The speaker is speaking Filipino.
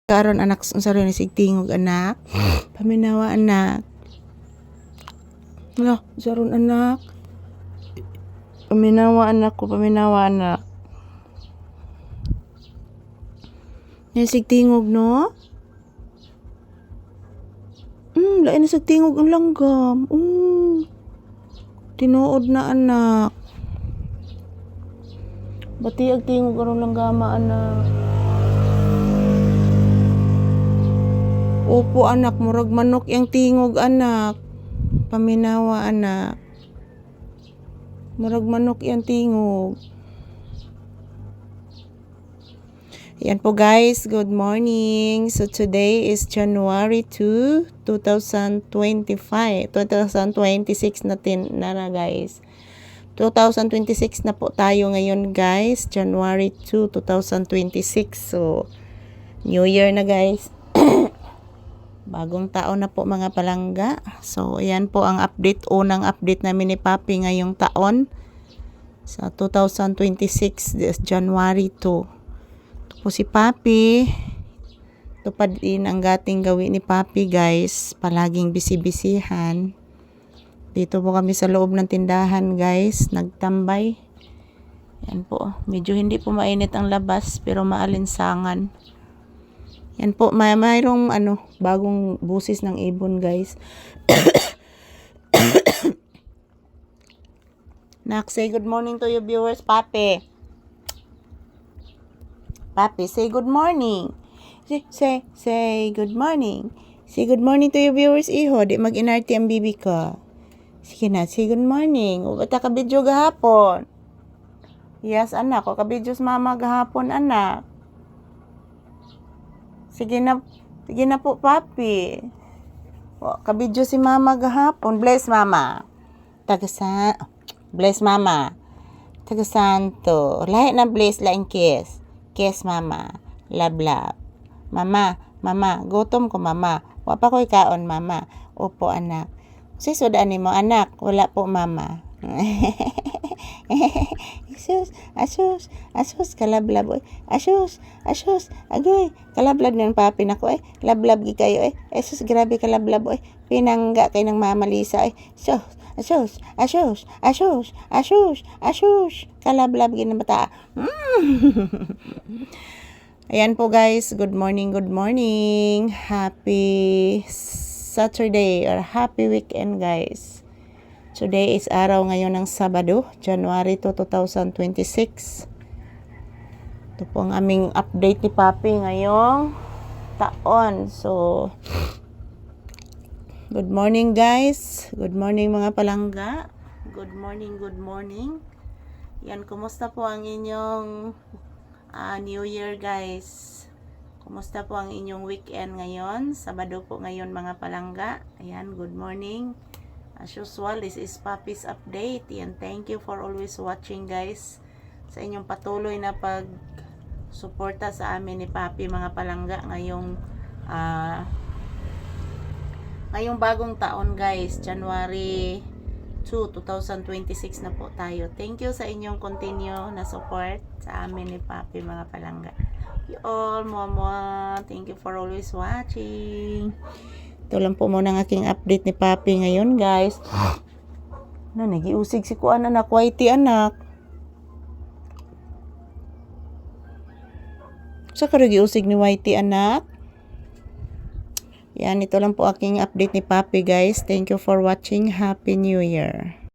Karon anak unsa ron sigtingog anak. Paminawa anak. No, saron anak. Paminawa anak ko, paminawa anak. Sigtingog no? Lain na sigtingog ang langgam. Tinuod na anak. Bati ag tingog aron langgama anak. Opo anak, murag manok yang tingog anak. Paminawa anak. Murag manok yang tingog. Yan po guys, good morning. So today is January 2, 2025. 2026 natin na guys. 2026 na po tayo ngayon guys. January 2, 2026. So New Year na guys. Bagong taon na po mga palangga. So, ayan po ang update. Unang update namin ni Papi ngayong taon. Sa 2026, January 2. Ito po si Papi. Tupad din ang gating gawin ni Papi guys. Palaging bisibisihan. Dito po kami sa loob ng tindahan guys. Nagtambay. Yan po. Medyo hindi po mainit ang labas pero maalinsangan. Yan po, mayroong bagong busis ng ibon guys. Nak, say good morning to your viewers, Papi. Papi, say good morning. Say good morning. Say good morning to your viewers, iho. Di mag-inarte ang bibi ko. Sige na, say good morning. O, bata ka video gahapon? Yes, anak. O, ka video sa mama gahapon, anak. Sige na po, Papi. O, kabidyo si mama gahapon. Bless mama. Bless mama. Tagasanto. Lahat na bless, laing kiss. Kiss mama. Love, love. Mama, gutom ko mama. Wa pa ko ikaon mama. Opo anak. Sisudaan mo anak. Wala po mama. Asus, kalablab, oy. Asus, agoy, kalablab ng Papi nako, eh. Lablab gi kayo, eh. Asus, grabe kalablab, oy. Pinangga kay ng Mama Lisa, eh. Asus, kalablab gi ng bata. Ayan po guys, good morning. Happy Saturday or happy weekend guys. Today is araw ngayon ng Sabado, January 2, 2026. Ito po ang aming update ni Papi ngayong taon. So, good morning guys. Good morning mga palangga. Good morning. Yan, kumusta po ang inyong New Year guys? Kumusta po ang inyong weekend ngayon? Sabado po ngayon mga palangga. Ayan, good morning. As usual, this is Papi's update. And thank you for always watching guys. Sa inyong patuloy na pag-suporta sa amin ni Papi mga palangga ngayong bagong taon guys. January 2, 2026 na po tayo. Thank you sa inyong continue na support sa amin ni Papi mga palangga. You all, mama. Thank you for always watching. Ito lang po muna ang aking update ni Papi ngayon, guys. Nagiusig si kuan anak, whitey anak. Sa nagiusig ni whitey anak. Yan, ito lang po aking update ni Papi, guys. Thank you for watching. Happy New Year.